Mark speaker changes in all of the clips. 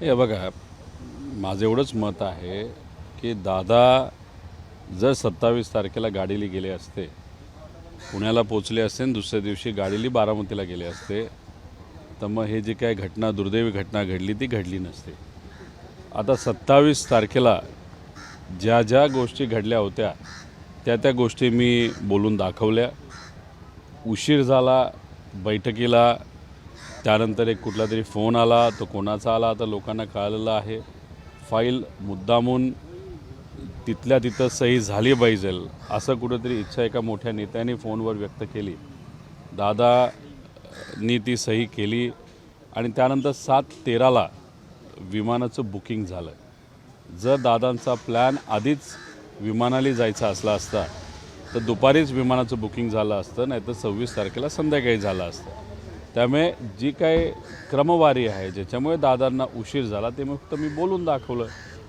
Speaker 1: हे बघा, माझं एवढंच मत आहे की दादा जर 27 तारखेला गाडीला गेले असते, पुण्याला पोचले असते आणि दुसऱ्या दिवशी गाडीला बारामतीला गेले असते, तर मग हे जी काय घटना, दुर्दैवी घटना घडली ती घडली नसते. आता 27 तारखेला ज्या ज्या गोष्टी घडल्या होत्या त्या गोष्टी मी बोलून दाखवल्या. उशीर झाला बैठकीला, त्यानंतर एक कुठला तरी फोन आला, तो कोणाचा आला तर लोकांना कळलेलं आहे. फाईल मुद्दामून तिथल्या तिथं सही झाली पाहिजे असं कुठंतरी इच्छा एका मोठ्या नेत्याने फोनवर व्यक्त केली. दादानी ती सही केली आणि त्यानंतर 7:13ला विमानाचं बुकिंग झालं. जर दादांचा प्लॅन आधीच विमानाला जायचा असला असता तर दुपारीच विमानाचं बुकिंग झालं असतं, नाही तर 26 तारखेला संध्याकाळी झालं असतं. त्यामुळे जी काय क्रमवारी आहे ज्याच्यामुळे दादांना उशीर झाला ते फक्त मी बोलून दाखवलं.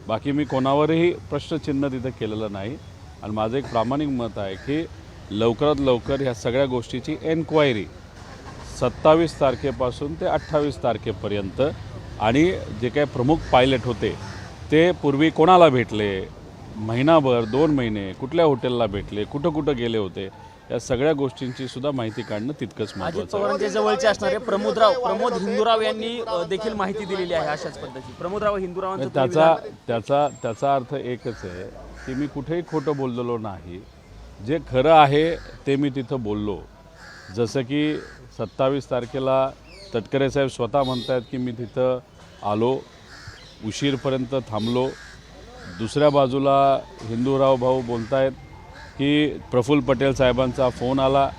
Speaker 1: बाकी मी कोणावरही प्रश्नचिन्ह तिथं केलेलं नाही. आणि माझं एक प्रामाणिक मत आहे की लवकरात लवकर ह्या सगळ्या गोष्टीची एन्क्वायरी 27 तारखेपासून ते 28 तारखेपर्यंत, आणि जे काही प्रमुख पायलट होते ते पूर्वी कोणाला भेटले, महिनाभर 2 महिने कुठल्या हॉटेलला भेटले, कुठं कुठं गेले होते, या सगळ्या गोष्टींची सुद्धा माहिती काढणं तितकंच महत्त्वाचं आहे.
Speaker 2: अजित पवारांच्या जवळचे असणारे प्रमोद हिंदूराव यांनी देखील माहिती दिलेली आहे अशाच पद्धती. प्रमोदराव हिंदूरावांचं
Speaker 1: त्याचा अर्थ एकच आहे की मी कुठेही खोटं बोललेलो नाही. जे खरं आहे ते मी तिथं बोललो. जसं की 27 तारखेला तटकरे साहेब स्वतः म्हणतात की मी तिथं आलो, उशीरपर्यंत थांबलो. दुसऱ्या बाजूला हिंदूराव भाऊ बोलत आहेत की प्रफुल्ल पटेल साहेबांचा फोन आला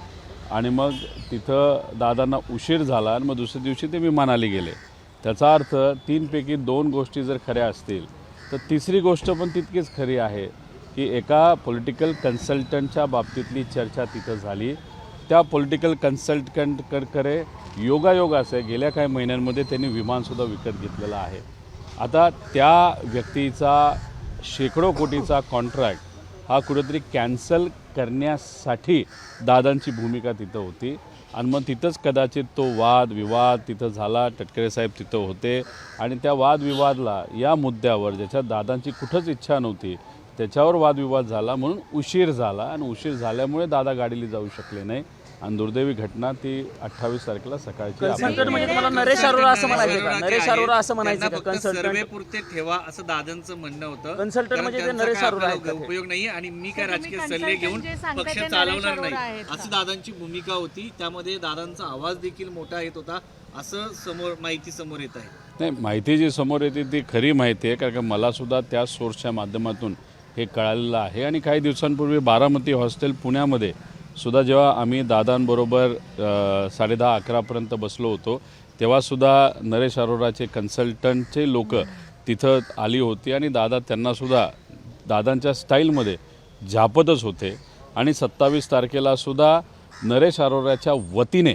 Speaker 1: आणि मग तिथं दादांना उशीर झाला आणि मग दुसऱ्या दिवशी ते विमानाला गेले. त्याचा अर्थ 3 पैकी 2 गोष्टी जर खऱ्या असतील तर तिसरी गोष्ट पण तितकीच खरी आहे की एका पॉलिटिकल कन्सल्टंटच्या बाबतीतली चर्चा तिथं झाली. त्या पॉलिटिकल कन्सल्टंटकडे योगायोग असे गेल्या काही महिन्यांमध्ये त्यांनी विमानसुद्धा विकत घेतलेलं आहे. आता त्या व्यक्तीचा शेकडो कोटीचा कॉन्ट्रॅक्ट हा कुठेतरी कॅन्सल करण्यासाठी दादांची भूमिका तिथं होती. आणि मग तिथंच कदाचित तो वादविवाद तिथं झाला. तटकरे साहेब तिथं होते आणि त्या वादविवादला या मुद्द्यावर ज्याच्यात दादांची कुठंच इच्छा नव्हती त्याच्यावर वादविवाद झाला, म्हणून उशीर झाला. आणि उशीर झाल्यामुळे दादा गाडीला जाऊ शकले नाही आणि दुर्दैवी घटना ती 28 तारखेला सकाळची.
Speaker 2: कन्सल्टंट म्हणजे तुम्हाला नरेश अरोरा असं म्हणायचं का? नरेश अरोरा असं म्हणायचं का? कन्सल्टंट
Speaker 3: पुरते ठेवा असं दादांचं म्हणणं होतं.
Speaker 2: कन्सल्टंट म्हणजे ते नरेश अरोरा आहेत का?
Speaker 3: उपयोग नाही आणि मी काय राजकीय सल्ले घेऊन पक्ष चालवणार नाही अशी दादांची भूमिका होती. त्यामध्ये दादांचा आवाज देखील मोठा येत होता असं माहिती समोर येत आहे.
Speaker 1: नाही, माहिती जी समोर येते ती खरी माहिती आहे, कारण का मलासुद्धा त्या सोर्सच्या माध्यमातून हे कळालेलं आहे. आणि काही दिवसांपूर्वी बारामती हॉस्टेल पुण्यामध्ये सुद्धा जेव्हा आम्ही दादांबरोबर 10:30-11पर्यंत बसलो होतो तेव्हासुद्धा नरेश अरोराचे कन्सल्टंटचे लोक तिथं आली होती आणि दादा त्यांनासुद्धा दादांच्या स्टाईलमध्ये झापतच होते. आणि 27 तारखेलासुद्धा नरेश अरोराच्या वतीने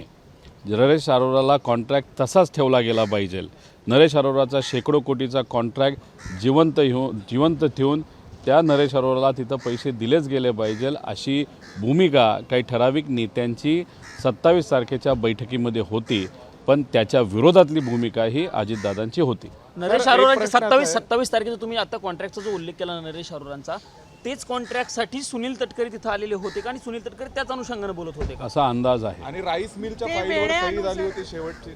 Speaker 1: नरेश अरोराला कॉन्ट्रॅक्ट तसाच ठेवला गेला पाहिजे. नरेश अरोराचा शेकडो कोटीचा कॉन्ट्रॅक्ट जिवंत ठेवून त्या नरेश अरोराला तिथं पैसे दिलेच गेले पाहिजे अशी भूमिका काही ठराविक नेत्यांची 27 तारखेच्या बैठकीमध्ये होती. पण त्याच्या विरोधातली भूमिका ही अजितदादांची होती.
Speaker 2: नरेश अरोरांची 27 तारखेचा तुम्ही आता कॉन्ट्रॅक्टचा जो उल्लेख केला नरेश अरोरांचा, तेच कॉन्ट्रॅक्टसाठी सुनील तटकरे तिथं आलेले होते का आणि सुनील तटकरे त्याच अनुषंगाने बोलत होते का?
Speaker 1: असा अंदाज आहे.
Speaker 4: आणि राईस मिलच्या फाईलवर सही झाली होती शेवटची.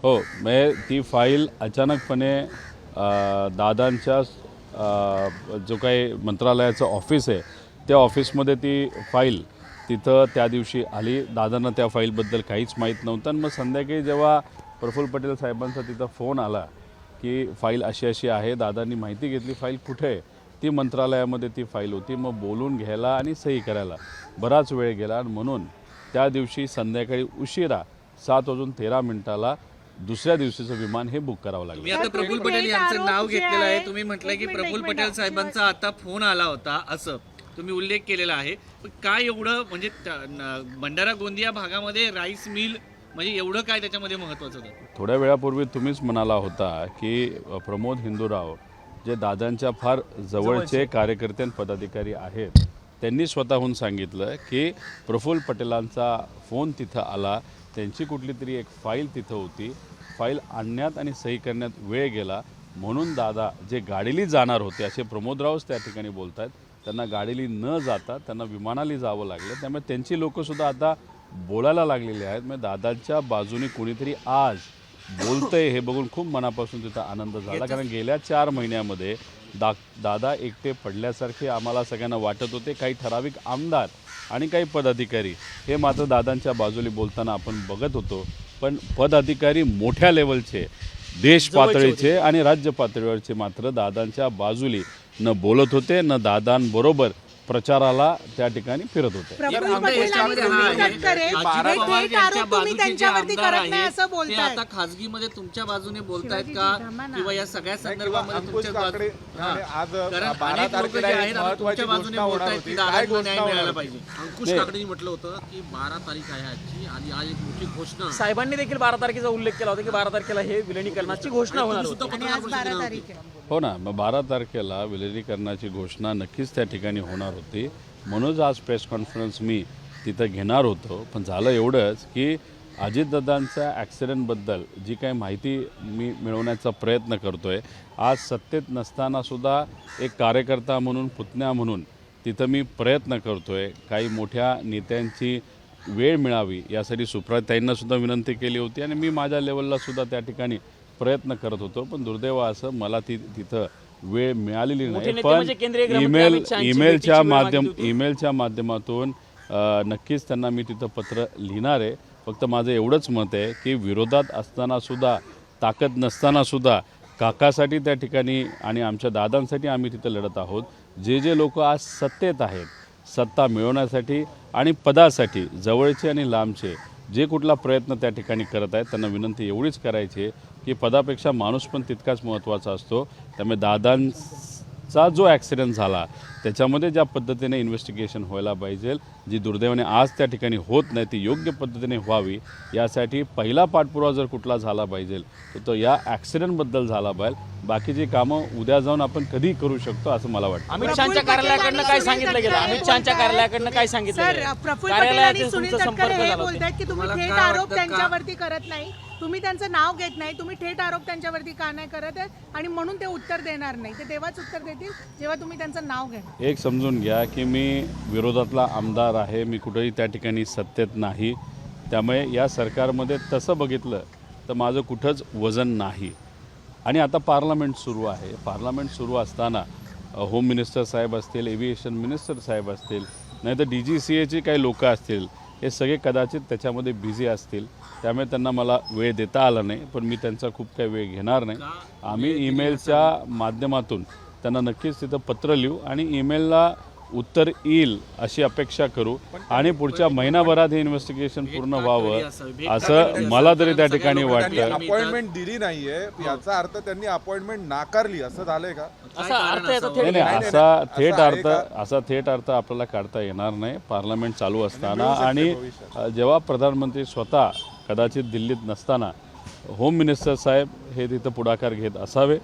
Speaker 1: हो, म्हणजे ती फाईल अचानकपणे दादांच्या जो काही मंत्रालयाचं ऑफिस आहे त्या ऑफिसमध्ये ती फाईल तिथं त्या दिवशी आली. दादांना त्या फाईलबद्दल काहीच माहीत नव्हतं. आणि मग संध्याकाळी जेव्हा प्रफुल्ल पटेल साहेबांचा तिथं फोन आला की फाईल अशी अशी आहे, दादांनी माहिती घेतली फाईल कुठे आहे, ती मंत्रालयामध्ये ती फाईल होती. मग बोलून घ्यायला आणि सही करायला बराच वेळ गेला. आणि म्हणून त्या दिवशी संध्याकाळी उशिरा 7:13 दुसऱ्या दिवशीचं विमान हे बुक करावं लागलं.
Speaker 3: मी आता प्रफुल्ल पटेल यांचं नाव घेतलेलं आहे. तुम्ही म्हटलं की प्रफुल्ल पटेल साहेबांचा आता फोन आला होता असं तुम्ही उल्लेख केलेला आहे. पण काय एवढं म्हणजे भंडारा गोंदिया भागामध्ये राईस मिल म्हणजे एवढं काय त्याच्यामध्ये महत्त्वाचं होतं?
Speaker 1: थोड्या वेळापूर्वी तुम्हीच म्हणाला होता की प्रमोद हिंदूराव जे दादांच्या फार जवळचे कार्यकर्ते आणि पदाधिकारी आहेत त्यांनी स्वतःहून सांगितलं की प्रफुल्ल पटेलांचा फोन तिथं आला, त्यांची कुठली तरी एक फाईल तिथं होती, फाईल आणण्यात आणि सही करण्यात वेळ गेला म्हणून दादा जे गाडीली जाणार होते असे प्रमोदरावच त्या ठिकाणी बोलत आहेत. त्यांना गाडीली न जाता त्यांना विमानाली जावं लागलं. त्यामुळे त्यांची लोकंसुद्धा आता बोलायला लागलेली आहेत. म्हणजे दादाच्या बाजूने कोणीतरी आज बोलतंय हे बघून खूप मनापासून तिथं आनंद झाला. कारण गेल्या 4 महिन्यामध्ये दादा एकटे पडल्यासारखे आम्हाला सगळ्यांना वाटत होते. काही ठराविक आमदार आणि काही पदाधिकारी हे मात्र दादांच्या बाजूने बोलताना आपण बघत होतो. पण पदाधिकारी मोठ्या लेवलचे, देश पातळीचे आणि राज्य पातळीवरचे मात्र दादांच्या बाजूली न बोलत होते, न दादांबरोबर प्रचाराला त्या ठिकाणी फिरत होते.
Speaker 5: प्रफुल्ल पटेल आणि सुनील तटकरे हे थेट आरोप तुम्ही त्यांच्यावरती करत नाही असं
Speaker 3: ते
Speaker 5: बोलताय.
Speaker 3: आता खासगीमध्ये तुमच्या बाजूने बोलतायत का किंवा या सगळ्या संदर्भामध्ये
Speaker 4: अंकुश
Speaker 3: तुमच्या
Speaker 4: काकडे
Speaker 3: हां.
Speaker 4: आज
Speaker 3: कारण
Speaker 4: 12
Speaker 3: अनेक लोक
Speaker 4: तारखेला
Speaker 3: जे
Speaker 4: एक
Speaker 3: आहेत आता
Speaker 4: महत्त्वाची
Speaker 3: तुमच्या बाजूने
Speaker 4: घोषणा होणार
Speaker 3: बोलतायत
Speaker 4: होती.
Speaker 3: की
Speaker 4: काय
Speaker 3: दादांना
Speaker 4: घोषणा
Speaker 3: न्याय
Speaker 4: होणार
Speaker 3: मिळाला
Speaker 4: होती?
Speaker 3: पाहिजे.
Speaker 6: अंकुश काकडेंनी म्हटलं होतं की 12 तारीख आहे आजची आणि आज एक मोठी घोषणा
Speaker 2: साहेबांनी देखील 12 तारखेचा उल्लेख केला होता की 12 तारखेला हे विलिनीकरणाची घोषणा होणार होती.
Speaker 5: आणि आज 12 तारीख आहे.
Speaker 1: हो ना, मग 12 तारखेला विलिनीकरणाची घोषणा नक्कीच त्या ठिकाणी होणार होती. म्हणूनच आज प्रेस कॉन्फरन्स मी तिथं घेणार होतो. पण झालं एवढंच की अजितदादांच्या ॲक्सिडेंटबद्दल जी काही माहिती मी मिळवण्याचा प्रयत्न करतो आहे, आज सत्तेत नसतानासुद्धा एक कार्यकर्ता म्हणून, पुतण्या म्हणून तिथं मी प्रयत्न करतो आहे. काही मोठ्या नेत्यांची वेळ मिळावी यासाठी सुप्रियाताईंनासुद्धा विनंती केली होती आणि मी माझ्या लेवललासुद्धा त्या ठिकाणी प्रयत्न करत होतो. पण दुर्दैव असं मला तिथं वेळ मिळालेली
Speaker 2: मोठे
Speaker 1: नाही.
Speaker 2: नेते
Speaker 1: पण
Speaker 2: म्हणजे केंद्रीय गृहमंत्री अमित शहांची भेटीची वेळ मागितली होती.
Speaker 1: ईमेलच्या माध्यमातून नक्कीच त्यांना मी तिथं पत्र लिहिणार आहे. फक्त माझं एवढंच मत आहे की विरोधात असतानासुद्धा, ताकद नसतानासुद्धा काकासाठी त्या ठिकाणी आणि आमच्या दादांसाठी आम्ही तिथं लढत आहोत. जे लोक आज सत्तेत आहेत, सत्ता मिळवण्यासाठी आणि पदासाठी जवळचे आणि लांबचे जे कुठला प्रयत्न त्या ठिकाणी करत आहेत, त्यांना विनंती एवढीच करायची आहे की पदापेक्षा माणूस पण तितकाच महत्त्वाचा असतो. त्यामुळे दादांचा जो ॲक्सिडेंट झाला त्याच्यामध्ये ज्या पद्धतीने इन्व्हेस्टिगेशन व्हायला पाहिजे, जी दुर्दैवाने आज त्या ठिकाणी होत नाही, ती योग्य पद्धतीने व्हावी यासाठी पहिला पाठपुरावा जर कुठला झाला पाहिजे तर तो या ॲक्सिडेंटबद्दल झाला पाहिजे. बाकीची कामं उद्या जाऊन आपण कधी करू शकतो असं मला वाटतं.
Speaker 2: अमित शहाच्या कार्यालयाकडनं काय सांगितलं गेलं? अमित शहाच्या कार्यालयाकडनं काय सांगितलं
Speaker 5: सर,
Speaker 2: गेलं?
Speaker 5: प्रफुल्ल पटेल आणि
Speaker 2: कार्यालयाचे
Speaker 5: सुनील
Speaker 2: तुमचा
Speaker 5: तटकरे
Speaker 2: संपर्क
Speaker 5: हे
Speaker 2: झाला होता.
Speaker 5: बोलतायत की तुम्ही
Speaker 3: तुम्हाला
Speaker 5: थेट
Speaker 3: काय
Speaker 5: आरोप
Speaker 3: वाटतं का?
Speaker 5: त्यांच्यावरती करत नाही, तुम्ही त्यांचं नाव घेत नाही, तुम्ही थेट आरोप त्यांच्यावरती का नाही करत आहे आणि म्हणून ते उत्तर देणार नाही. ते तेव्हाच उत्तर देतील जेव्हा तुम्ही त्यांचं नाव घ्या.
Speaker 1: एक समजून घ्या की मी विरोधातला आमदार आहे, मी कुठेही त्या ठिकाणी सत्तेत नाही. त्यामुळे या सरकारमध्ये तसं बघितलं तर माझं कुठंच वजन नाही. आणि आता पार्लमेंट सुरू आहे. पार्लमेंट सुरू असताना होम मिनिस्टर साहेब असतील, एव्हिएशन मिनिस्टर साहेब असतील, नाही तर DGCAची काही लोकं असतील, हे सगळे कदाचित त्याच्यामध्ये बिझी असतील. त्यामुळे त्यांना मला वेळ देता आला नाही. पण मी त्यांचा खूप काही वेळ घेणार नाही. आम्ही ईमेलच्या माध्यमातून त्यांना नक्कीच तिथं पत्र लिहू आणि ईमेलला उत्तर येईल अशी अपेक्षा करू आणि पुढच्या महिनाभरात हे इन्व्हेस्टिगेशन पूर्ण व्हावं असं मला तरी त्या ठिकाणी
Speaker 4: त्यांनी
Speaker 1: वाटतं.
Speaker 4: अपॉइंटमेंट दिली नाहीये याचा अर्थ त्यांनी अपॉइंटमेंट नाकारली असं झालंय का?
Speaker 2: असा अर्थ याचा
Speaker 1: नाही
Speaker 2: थेट
Speaker 1: नाही,
Speaker 4: नाही,
Speaker 1: असा थेट अर्थ आपल्याला काढता येणार नाही. पार्लमेंट चालू असताना आणि जेव्हा प्रधानमंत्री स्वतः कदाचित दिल्लीत नसताना होम मिनिस्टर साहेब हे तिथं पुढाकार घेत असावे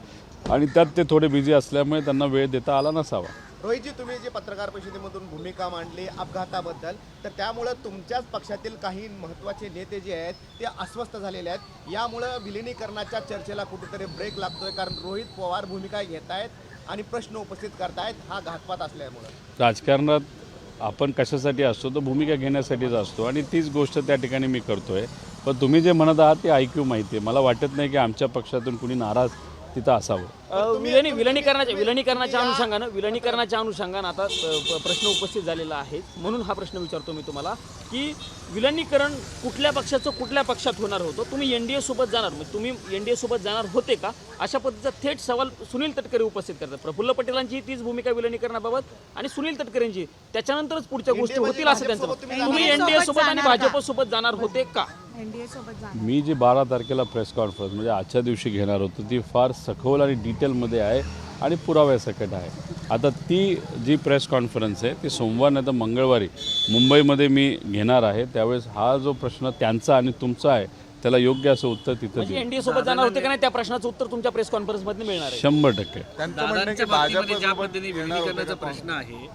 Speaker 1: आणि त्यात ते थोडे बिझी असल्यामुळे त्यांना वेळ देता आला नसावा.
Speaker 7: रोहितजी, तुम्ही जे पत्रकार परिषदेमधून भूमिका मांडली अपघाताबद्दल, तर त्यामुळं तुमच्याच पक्षातील काही महत्त्वाचे नेते जे आहेत ते अस्वस्थ झालेले आहेत. यामुळं विलिनीकरणाच्या चर्चेला कुठेतरी ब्रेक लागतोय, कारण रोहित पवार भूमिका घेत आहेत आणि प्रश्न उपस्थित करतायत, हा घातपात असल्यामुळं.
Speaker 1: राजकारणात आपण कशासाठी असतो तर भूमिका घेण्यासाठीच असतो आणि तीच गोष्ट त्या ठिकाणी मी करतोय. पण तुम्ही जे म्हणत आहात ते ऐकू माहिती आहे. मला वाटत नाही की आमच्या पक्षातून कुणी नाराज तिथं असावं.
Speaker 2: विलिनीकरणाच्या अनुषंगानं आता प्रश्न उपस्थित झालेला आहे. म्हणून हा प्रश्न विचारतो मी तुम्हाला की विलिनीकरण कुठल्या पक्षाचं कुठल्या पक्षात होणार होतं? तुम्ही NDA सोबत जाणार, म्हणजे तुम्ही NDA सोबत जाणार होते का? अशा पद्धतीचा थेट सवाल सुनील तटकरे उपस्थित करतात. प्रफुल्ल पटेलांची तीच भूमिका विलिनीकरणाबाबत आणि सुनील तटकरेंची त्याच्यानंतरच पुढच्या गोष्टी होतील असं त्यांचं मत. तुम्ही NDA सोबत आणि भाजप सोबत जाणार होते का?
Speaker 5: NDA सोबत जाणार.
Speaker 1: मी जी 12 तारखेला प्रेस कॉन्फरन्स म्हणजे आजच्या दिवशी घेणार होतो ती फार सखोल आणि डिटेलमध्ये आहे आणि पुराव्यासकट आहे. आता ती जी प्रेस कॉन्फरन्स आहे ती सोमवार नाही तर मंगळवारी मुंबईमध्ये मी घेणार आहे. त्यावेळेस हा जो प्रश्न त्यांचा आणि तुमचा आहे त्याला योग्य असं उत्तर तिथं
Speaker 2: म्हणजे
Speaker 1: देईल.
Speaker 2: NDA सोबत जाणार होते का नाही त्या प्रश्नाचं उत्तर तुमच्या प्रेस कॉन्फरन्समध्ये मिळणार आहे.
Speaker 1: 100%.
Speaker 4: त्यांचं म्हणणं आहे की
Speaker 3: दादांच्या बाबतीमध्ये ज्या
Speaker 4: भाजपसोबत
Speaker 3: पद्धतीने
Speaker 4: येणार होते
Speaker 3: विलिनीकरणाचा
Speaker 4: का?
Speaker 3: प्रश्न आहे,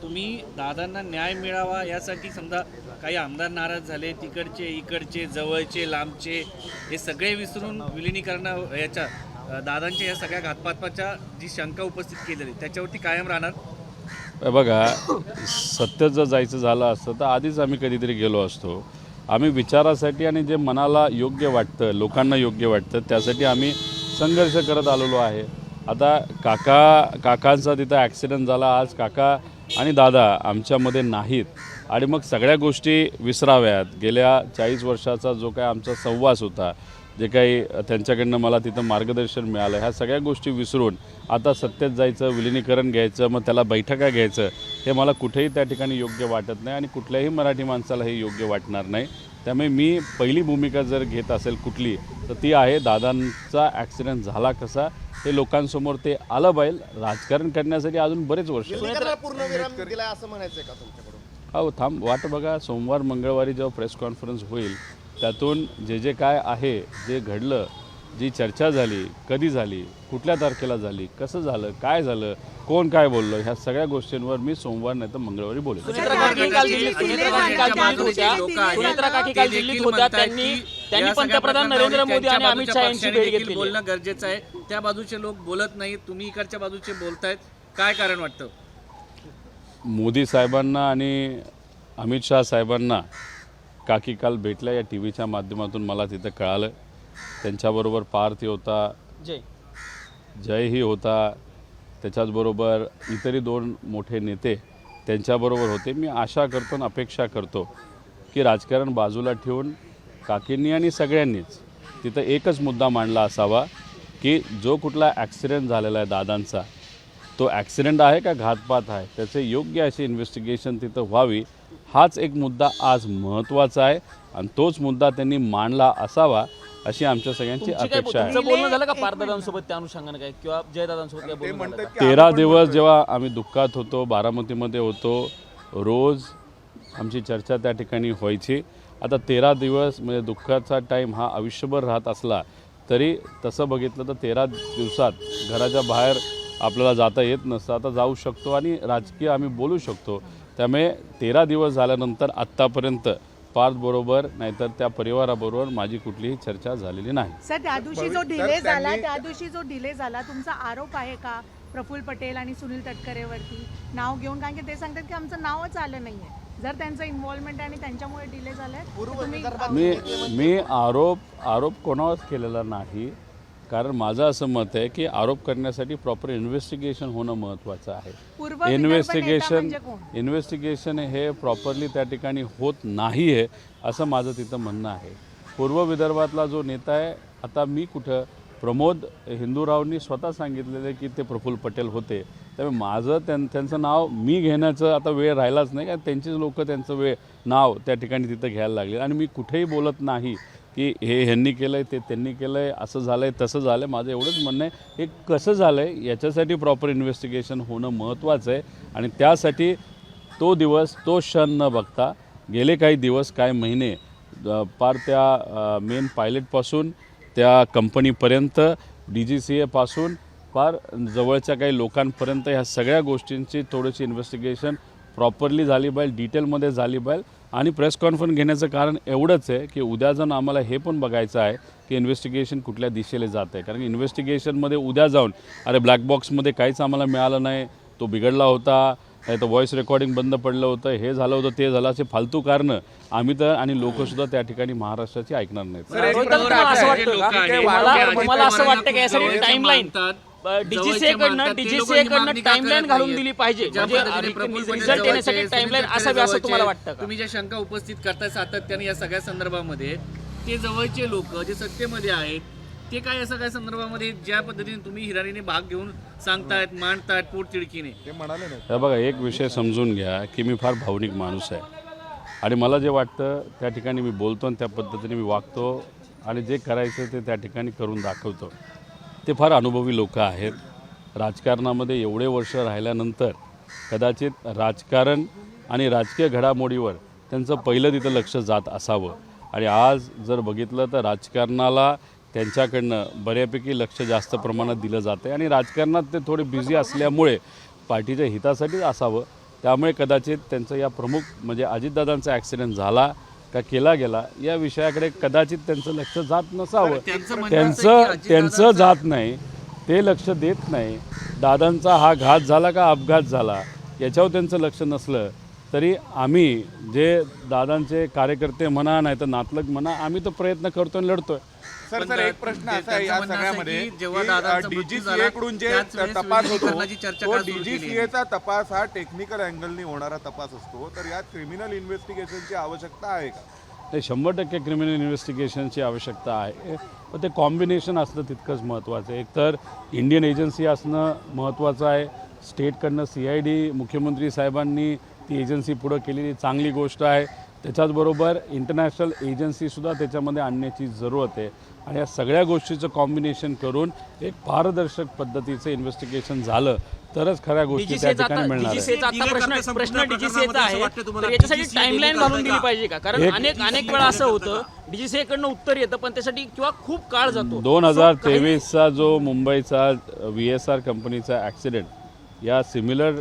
Speaker 3: तुम्ही दादांना न्याय मिळावा यासाठी समजा काही आमदार नाराज झाले, तिकडचे इकडचे जवळचे लांबचे हे सगळे विसरून विलिनीकरण याच्या दादांच्या या सगळ्या घातपाताच्या जी शंका उपस्थित केलेली त्याच्यावरती कायम राहणार?
Speaker 1: बघा, सत्य जर जायचं झालं असतं तर आधीच आम्ही कधीतरी गेलो असतो. आम्ही विचारासाठी आणि जे मनाला योग्य वाटतं, लोकांना योग्य वाटतं, त्यासाठी आम्ही संघर्ष करत आलेलो आहे. आता काकांचा तिथं ॲक्सिडेंट झाला, आज काका आणि दादा आमच्यामध्ये नाहीत आणि मग सगळ्या गोष्टी विसराव्यात. गेल्या 40 वर्षाचा जो काय आमचा सहवास होता, जे काही त्यांच्याकडनं मला तिथं मार्गदर्शन मिळालं, ह्या सगळ्या गोष्टी विसरून आता सत्तेत जायचं, विलिनीकरण घ्यायचं, मग त्याला बैठका घ्यायचं, हे मला कुठेही त्या ठिकाणी योग्य वाटत नाही आणि कुठल्याही मराठी माणसाला हे योग्य वाटणार नाही. त्यामुळे मी पहिली भूमिका जर घेत असेल कुठली तर ती आहे, दादांचा ॲक्सिडेंट झाला कसा हे लोकांसमोर ते आलं पाहिजे. राजकारण करण्यासाठी अजून बरेच वर्ष.
Speaker 7: विलिनीकरणाला पूर्णविराम दिलाय असं म्हणायचंय का तुमच्याकडून?
Speaker 1: हो, थांब वाट बघा. सोमवार मंगळवारी जेव्हा प्रेस कॉन्फरन्स होईल त्यातून जे काय आहे, जे घडलं, जी चर्चा झाली, कधी झाली, कुठल्या तारखेला झाली, कसं झालं, काय झालं, कोण काय बोललं, ह्या सगळ्या गोष्टींवर मी सोमवार नाही तर मंगळवारी बोलेन.
Speaker 2: सुनेत्रा काकी काल दिल्लीत होत्या. त्यांनी पंतप्रधान नरेंद्र मोदी आणि अमित शहा यांची भेट घेतली.
Speaker 3: बोलणं गरजेचं आहे. त्या बाजूचे लोक बोलत नाहीत, तुम्ही इकडच्या बाजूचे बोलतायत, काय कारण वाटतं?
Speaker 1: मोदी साहेबांना आणि अमित शहा साहेबांना काकी काल भेटल्या, या TV च्या माध्यमातून मला तिथं कळालं. त्यांच्याबरोबर पार्थी होता, जयही होता, त्याच्याचबरोबर इतरही 2 मोठे नेते त्यांच्याबरोबर होते. मी आशा करतो आणि अपेक्षा करतो की राजकारण बाजूला ठेवून काकींनी आणि सगळ्यांनीच तिथं एकच मुद्दा मांडला असावा की जो कुठला ॲक्सिडेंट झालेला आहे दादांचा, तो ॲक्सिडेंट आहे का घातपात आहे, त्याचे योग्य असे इन्व्हेस्टिगेशन तिथं व्हावी. हाच एक मुद्दा आज महत्त्वाचा आहे आणि तोच मुद्दा त्यांनी मांडला असावा अशी आमच्या सगळ्यांची अपेक्षा आहे.
Speaker 2: तुमचं बोलणं झालं का पारदादांसोबत त्या अनुषंगाने काय, किंवा जयदादांसोबत काय
Speaker 4: ते
Speaker 2: बोलणं
Speaker 4: म्हणतात
Speaker 2: झालं?
Speaker 4: की
Speaker 1: 13 दिवस जेव्हा आम्ही दुःखात होतो, बारामतीमध्ये होतो, रोज आमची चर्चा त्या ठिकाणी व्हायची. आता 13 दिवस म्हणजे दुःखाचा टाईम हा आयुष्यभर राहत असला तरी तसं बघितलं तर 13 दिवसात घराच्या बाहेर आपल्याला जाता येत नसतं. आता जाऊ शकतो आणि राजकीय आम्ही बोलू शकतो. त्यामुळे 13 दिवस झाल्यानंतर आत्तापर्यंत पार्थबरोबर नाहीतर त्या परिवाराबरोबर माझी कुठलीही चर्चा झालेली नाही.
Speaker 5: सर, त्या दिवशी जो डिले झाला तुमचा आरोप आहे का प्रफुल्ल पटेल आणि सुनील तटकरेवरती नाव घेऊन? कारण की ते सांगतात की आमचं नावच आलं नाहीये. जर त्यांचं इन्व्हॉल्वमेंट आणि त्यांच्यामुळे डिले झालाय,
Speaker 1: मी आरोप कोणावरच केलेला नाही. कारण माझं असं मत आहे की आरोप करण्यासाठी प्रॉपर इन्व्हेस्टिगेशन होणं महत्त्वाचं आहे. इन्व्हेस्टिगेशन हे प्रॉपरली त्या ठिकाणी होत नाही आहे असं माझं तिथं म्हणणं आहे. पूर्व विदर्भातला जो नेता आहे, आता मी कुठं, प्रमोद हिंदूरावनी स्वतः सांगितलेलं आहे की ते प्रफुल्ल पटेल होते. त्यामुळे माझं त्यांचं नाव मी घेण्याचं आता वेळ राहिलाच नाही, कारण त्यांचीच लोक त्यांचं नाव त्या ठिकाणी तिथं घ्यायला लागले आणि मी कुठेही बोलत नाही की हे ह्यांनी केलं आहे, ते त्यांनी केलं आहे, असं झालं आहे, तसं झालं आहे. माझं एवढंच म्हणणं आहे हे कसं झालं आहे याच्यासाठी प्रॉपर इन्व्हेस्टिगेशन होणं महत्त्वाचं आहे आणि त्यासाठी तो दिवस, तो क्षण न बघता गेले काही दिवस, काही महिने पार त्या मेन पायलटपासून त्या कंपनीपर्यंत, DGCA पासून फार जवळच्या काही लोकांपर्यंत ह्या सगळ्या गोष्टींची थोडीशी इन्व्हेस्टिगेशन प्रॉपरली झाली पाहिजे, डिटेलमध्ये झाली पाहिजे. आणि प्रेस कॉन्फरन्स घेण्याचं कारण एवढंच आहे की उद्या जाऊन आम्हाला हे पण बघायचं आहे की इन्व्हेस्टिगेशन कुठल्या दिशेला जात आहे. कारण की इन्व्हेस्टिगेशनमध्ये उद्या जाऊन अरे ब्लॅक बॉक्समध्ये काहीच आम्हाला मिळालं नाही, तो बिघडला होता, नाही तर व्हॉईस रेकॉर्डिंग बंद पडलं होतं, हे झालं होतं, ते झालं, असे फालतू कारणं आम्ही तर आणि लोकसुद्धा त्या ठिकाणी महाराष्ट्राची ऐकणार नाहीत.
Speaker 2: तुम्हाला असं वाटतं का यासाठी टाइमलाईन DGCA कडनं टाइमलाईन घालून दिली पाहिजे, म्हणजे रिझल्ट येण्यासाठी टाइमलाईन असावी असं तुम्हाला वाटतं का?
Speaker 3: तुम्ही ज्या शंका उपस्थित करताय सातत्याने या सगळ्या संदर्भामध्ये, ते जवळचे लोक जे सत्तेमध्ये आहेत ते काय या सगळ्या संदर्भामध्ये ज्या पद्धतीने तुम्ही हिरारीने भाग घेऊन सांगतायत, मांडतायत पोटतिडकीने,
Speaker 4: ते म्हणाले नाही.
Speaker 1: हे बघा, एक विषय समजून घ्या की मी फार भावनिक माणूस आहे आणि मला जे वाटतं त्या ठिकाणी मी बोलतो आणि त्या पद्धतीने मी वागतो आणि जे करायचं ते त्या ठिकाणी करून दाखवतो. ते फार अनुभवी लोक आहेत. राजकारणामध्ये एवढे वर्ष राहिल्यानंतर कदाचित राजकारण आणि राजकीय घडामोडीवर त्यांचं पहिलं तिथं लक्ष जात असावं आणि आज जर बघितलं तर राजकारणाला त्यांच्याकडनं बऱ्यापैकी लक्ष जास्त प्रमाणात दिलं जातं आहे आणि राजकारणात ते थोडे बिझी असल्यामुळे पार्टीच्या हितासाठीच असावं. त्यामुळे कदाचित त्यांचं या प्रमुख म्हणजे अजितदादांचा ॲक्सिडेंट झाला का केला गेला या विषयाकडे कदाचित त्यांचं लक्ष जात नसावं.
Speaker 3: त्यांचं म्हणणं असं आहे की
Speaker 1: त्यांचं जात नाही, ते लक्ष देत नाही. दादांचा हा घात झाला का अपघात झाला याच्यावर त्यांचं लक्ष नसलं तरी आम्ही जे दादांचे कार्यकर्ते म्हणा नाही तर नातलग म्हणा आम्ही तर प्रयत्न करतोय आणि लढतोय.
Speaker 4: सर एक प्रश्न असा आहे या
Speaker 3: त्यांचं म्हणणं असं आहे
Speaker 4: सगळ्यामध्ये
Speaker 3: की जेव्हा दादांचा मृत्यू
Speaker 4: डीजीसीए
Speaker 3: झाला,
Speaker 4: कडून जे
Speaker 3: त्याच वेळेस
Speaker 4: तपास होतो
Speaker 3: विलीनीकरणाची चर्चा
Speaker 4: तो
Speaker 3: का सुरू केली आहे?
Speaker 4: डीजीसीएचा तपास हा टेक्निकल अँगलनी होणारा तपास असतो, तर यात क्रिमिनल इन्व्हेस्टिगेशनची आवश्यकता आहे का?
Speaker 1: ते 100% क्रिमिनल इन्व्हेस्टिगेशनची आवश्यकता आहे, पण ते कॉम्बिनेशन असणं तितकंच महत्त्वाचं आहे. एकतर इंडियन एजन्सी असणं महत्त्वाचं आहे, स्टेटकडनं CID मुख्यमंत्री साहेबांनी ती एजन्सी पुढं केलेली चांगली गोष्ट आहे. त्याच्याचबरोबर इंटरनॅशनल एजन्सीसुद्धा त्याच्यामध्ये आणण्याची जरूरत आहे आणि या सगळ्या गोष्टीचं कॉम्बिनेशन करून एक पारदर्शक पद्धतीचं इन्व्हेस्टिगेशन झालं तरच खऱ्या गोष्टी त्या ठिकाणी मिळणार आहे.
Speaker 2: डीजीसीएचा आता प्रश्न
Speaker 6: प्रकरणामध्ये
Speaker 2: डीजीसीएचा आहे,
Speaker 6: असं वाटतं तुम्हाला
Speaker 2: तर याच्यासाठी
Speaker 6: DGCA
Speaker 2: टाइमलाईन
Speaker 6: निकाल
Speaker 2: घालून दिली
Speaker 6: का?
Speaker 2: पाहिजे का? कारण अनेक वेळा असं होतं डीजीसीए कडनं उत्तर येतं पण त्यासाठी किंवा खूप काळ जातो.
Speaker 1: 2023चा जो मुंबईचा VSR कंपनीचा ॲक्सिडेंट या सिमिलर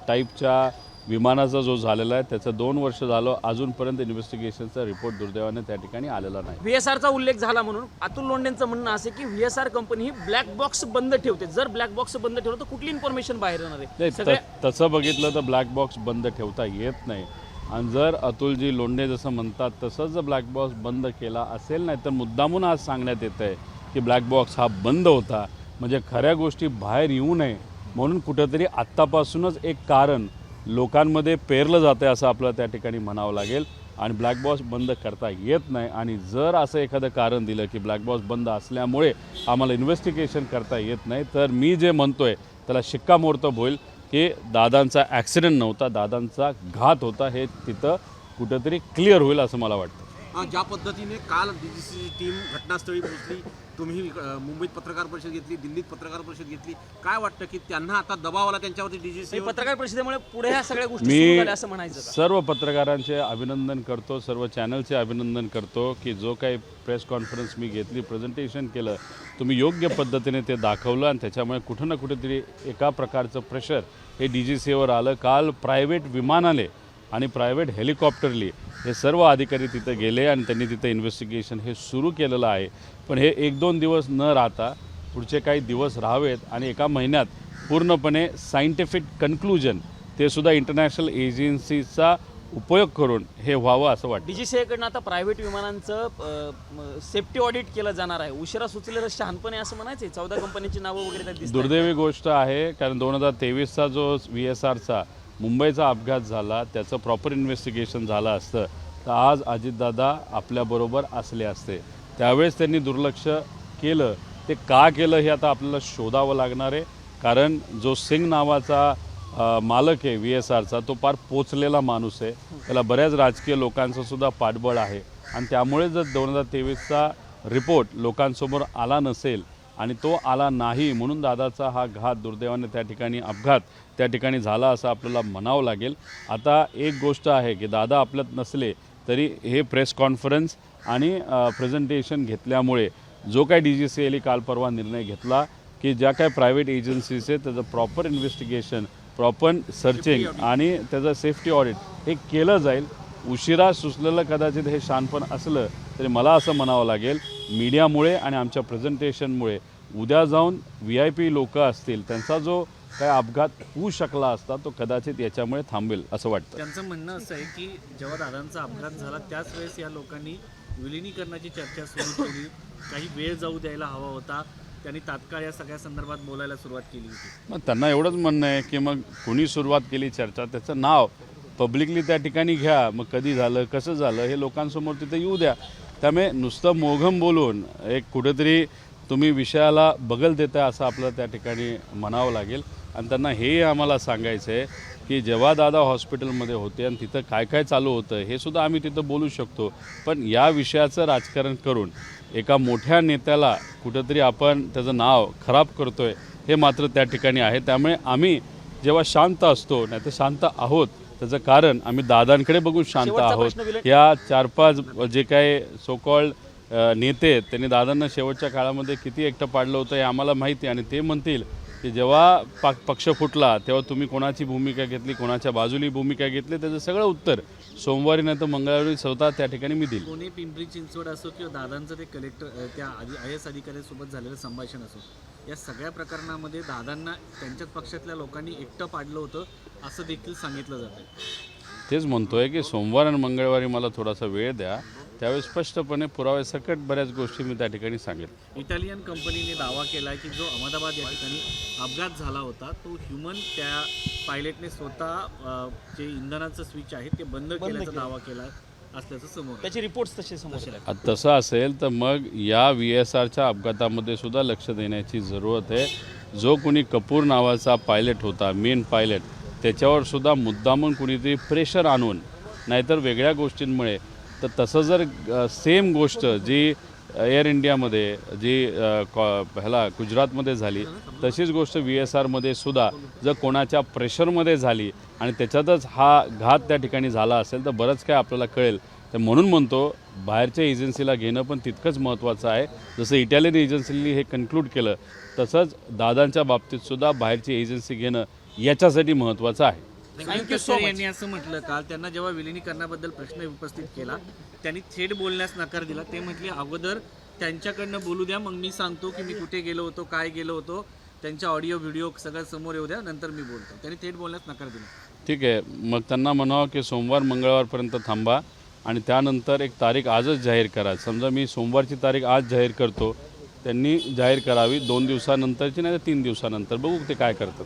Speaker 1: टाईपच्या विमानाचा जो झालेला आहे त्याचं 2 वर्ष झालं, अजूनपर्यंत इन्व्हेस्टिगेशनचा रिपोर्ट दुर्दैवाने त्या ठिकाणी आलेला नाही.
Speaker 2: VSRचा उल्लेख झाला म्हणून अतुल लोंढेंचं म्हणणं असं की VSR कंपनी ही ब्लॅक बॉक्स बंद ठेवते. जर ब्लॅक बॉक्स बंद ठेवलं तर कुठली इन्फॉर्मेशन बाहेर येणार आहे?
Speaker 1: नाही
Speaker 2: सगळ्या
Speaker 1: तसं बघितलं तर ब्लॅक बॉक्स बंद ठेवता येत नाही आणि जर अतुलजी लोंढे जसं म्हणतात तसंच जर ब्लॅक बॉक्स बंद केला असेल नाही तर मुद्दामून आज सांगण्यात येतं आहे की ब्लॅक बॉक्स हा बंद होता म्हणजे खऱ्या गोष्टी बाहेर येऊ नये म्हणून कुठंतरी आत्तापासूनच एक कारण लोकांमध्ये पेरलं जातं आहे असं आपल्याला त्या ठिकाणी म्हणावं लागेल आणि ब्लॅक बॉक्स बंद करता येत नाही. आणि जर असं एखादं कारण दिलं की ब्लॅक बॉक्स बंद असल्यामुळे आम्हाला इन्व्हेस्टिगेशन करता येत नाही तर मी जे म्हणतोय त्याला शिक्कामोर्तब होईल की दादांचा ॲक्सिडेंट नव्हता, दादांचा घात होता, हे तिथं कुठंतरी क्लिअर होईल असं मला वाटतं.
Speaker 6: ज्या पद्धतीने काल DGCची टीम घटनास्थळी पोहोचली, तुम्ही मुंबईत पत्रकार परिषद घेतली, दिल्लीत पत्रकार परिषद घेतली, काय वाटतं की त्यांना आता दबाव आला त्यांच्यावरती DGC?
Speaker 2: पत्रकार परिषदेमुळे पुढे ह्या सगळ्या गोष्टी सुरू झाल्या असं
Speaker 1: मी
Speaker 2: म्हणायचं का?
Speaker 1: सर्व पत्रकारांचे अभिनंदन करतो, सर्व चॅनलचे अभिनंदन करतो की जो काही प्रेस कॉन्फरन्स मी घेतली, प्रेझेंटेशन केलं, तुम्ही योग्य पद्धतीने ते दाखवलं आणि त्याच्यामुळे कुठं ना कुठेतरी एका प्रकारचं प्रेशर हे DGCवर आलं. काल प्रायव्हेट विमानाने आणि प्रायव्हेट हेलिकॉप्टरली हे सर्व अधिकारी तिथं गेले आणि त्यांनी तिथं इन्व्हेस्टिगेशन हे सुरू केलेलं आहे. पण हे 1-2 दिवस न राहता पुढचे काही दिवस राहावेत आणि एका महिन्यात पूर्णपणे सायंटिफिक कन्क्लुजन ते सुद्धा इंटरनॅशनल एजन्सीचा उपयोग करून हे व्हावं असं वाटतं.
Speaker 2: DGCA कडनं आता प्रायव्हेट विमानांचं सेफ्टी ऑडिट केलं जाणार आहे. उशिरा सुचलेलं शहाणपण आहे असं म्हणायचं. 14 कंपन्यांची नावं वगैरे त्यात दिसतात.
Speaker 1: दुर्दैवी गोष्ट आहे कारण 2023चा जो VSRचा मुंबईचा अपघात झाला त्याचं प्रॉपर इन्व्हेस्टिगेशन झालं असतं तर आज अजितदादा आपल्याबरोबर असले असते. त्यावेळेस त्यांनी दुर्लक्ष केलं. ते का केलं हे आता आपल्याला शोधावं लागणार आहे कारण जो सिंग नावाचा मालक आहे VSRचा तो फार पोचलेला माणूस आहे. त्याला बऱ्याच राजकीय लोकांचं सुद्धा पाठबळ आहे आणि त्यामुळे जर 2023चा रिपोर्ट लोकांसमोर आला नसेल आणि तो आला नाही म्हणून दादाचा हा घात दुर्दैवाने त्या ठिकाणी अपघात त्या ठिकाणी झाला असं आपल्याला म्हणावं लागेल. आता एक गोष्ट आहे की दादा आपल्यात नसले तरी हे प्रेस कॉन्फरन्स आणि प्रेझेंटेशन घेतल्यामुळे जो काय DGCAने काल परवा निर्णय घेतला की ज्या काय प्रायव्हेट एजन्सीज आहेत त्याचं प्रॉपर इन्व्हेस्टिगेशन, प्रॉपर सर्चिंग आणि त्याचं सेफ्टी ऑडिट हे केलं जाईल. उशिरा सुचलेलं कदाचित हे शहाणपण असलं तरी मला असं म्हणावं लागेल मीडियामुळे आणि आमच्या प्रेझेंटेशनमुळे उद्या जाऊन VIP लोक असतील त्यांचा जो काय अपघात होऊ शकला असता तो कदाचित याच्यामुळे थांबेल असं वाटतं.
Speaker 3: त्यांचं म्हणणं असं आहे की जेव्हा दादांचा अपघात झाला त्याच वेळेस या लोकांनी विलिनीकरणाची चर्चा सुरू केली, काही वेळ जाऊ द्यायला हवा होता, त्यांनी तात्काळ या सगळ्या संदर्भात बोलायला सुरुवात केली होती.
Speaker 1: मग त्यांना एवढंच म्हणणं आहे की मग कोणी सुरुवात केली चर्चा त्याचं नाव पब्लिकली त्या ठिकाणी घ्या, मग कधी झालं कसं झालं हे लोकांसमोर तिथे येऊ द्या. त्यामुळे नुसतं मोघम बोलून एक कुठेतरी तुम्ही विषयाला बगल देता असं आपल्याला त्या ठिकाणी म्हणावं लागेल. आणि त्यांना हेही आम्हाला सांगायचं आहे की जेव्हा दादा हॉस्पिटलमध्ये होते आणि तिथं काय काय चालू होतं हे सुद्धा आम्ही तिथं बोलू शकतो, पण या विषयाचं राजकारण करून एका मोठ्या नेत्याला कुठंतरी आपण त्याचं नाव खराब करतो आहे हे मात्र त्या ठिकाणी आहे. त्यामुळे आम्ही जेव्हा शांत असतो नाही तर शांत आहोत त्याचं कारण आम्ही दादांकडे बघून शांत आहोत. या 4-5 जे काय सो कॉल्ड नेते आहेत त्यांनी दादांना शेवटच्या काळामध्ये किती एकटं पाडलं होतं हे आम्हाला माहिती आहे आणि ते म्हणतील की जेव्हा पक्ष फुटला तेव्हा तुम्ही कोणाची भूमिका घेतली, कोणाच्या बाजूली भूमिका घेतली, त्याचं सगळं उत्तर सोमवारी नाही तर मंगळवारी स्वतः त्या ठिकाणी मी देईल.
Speaker 3: पुणे पिंपरी चिंचवड असो किंवा दादांचं ते कलेक्टर त्या IAS अधिकाऱ्यांसोबत झालेलं संभाषण असो, या सगळ्या प्रकरणामध्ये दादांना त्यांच्याच पक्षातल्या लोकांनी एकटं पाडलं होतं असं देखील सांगितलं जातं.
Speaker 1: तेच म्हणतोय की सोमवार आणि मंगळवारी मला थोडासा वेळ द्या, त्यावेळी स्पष्टपणे पुराव्यासकट बऱ्याच गोष्टी मी त्या ठिकाणी सांगेन.
Speaker 3: इटालियन कंपनीने दावा केला की जो अहमदाबाद या ठिकाणी अपघात झाला होता तो ह्युमन त्या पायलटने स्वतः जे इंधनाचं स्विच आहे ते बंद केल्याचा दावा केला असल्याचं समोर आलं.
Speaker 2: त्याचे रिपोर्ट्स तसे समोर आले.
Speaker 1: आता तसं असेल तर मग या VSRच्या अपघातामध्ये सुद्धा लक्ष देण्याची जरूरत आहे. जो कोणी कपूर नावाचा पायलट होता, मेन पायलट, त्याच्यावर सुद्धा मुद्दामून कुणीतरी प्रेशर आणून नाहीतर वेगळ्या गोष्टींमुळे, तर तसं जर सेम गोष्ट जी एअर इंडियामध्ये जी ह्याला गुजरातमध्ये झाली तशीच गोष्ट VSRमध्ये सुद्धा जर कोणाच्या प्रेशरमध्ये झाली आणि त्याच्यातच हा घात त्या ठिकाणी झाला असेल तर बरंच काय आपल्याला कळेल. तर म्हणून म्हणतो बाहेरच्या एजन्सीला घेणं पण तितकंच महत्त्वाचं आहे. जसं इटालियन एजन्सीनी हे कन्क्लूड केलं तसंच दादांच्या बाबतीतसुद्धा बाहेरची एजन्सी घेणं याच्यासाठी महत्त्वाचं आहे.
Speaker 2: Thank you so much.
Speaker 3: यांनी असं म्हटलं काल त्यांना जेव्हा विलिनीकरणाबद्दल प्रश्न उपस्थित केला त्यांनी थेट बोलण्यास नकार दिला. ते म्हटले अगोदर त्यांच्याकडनं बोलू द्या, मग मी सांगतो की मी कुठे गेलो होतो, काय गेलो होतो, त्यांच्या ऑडिओ व्हिडिओ सगळं समोर येऊ द्या, नंतर मी बोलतो. त्यांनी थेट बोलण्यास नकार दिला.
Speaker 1: ठीक आहे, मग त्यांना म्हणावं की सोमवार मंगळवारपर्यंत थांबा आणि त्यानंतर एक तारीख आजच जाहीर करा. समजा मी सोमवारची तारीख आज जाहीर करतो, त्यांनी जाहीर करावी 2 दिवसानंतरची नाही तर 3 दिवसानंतर, बघू ते काय करतात.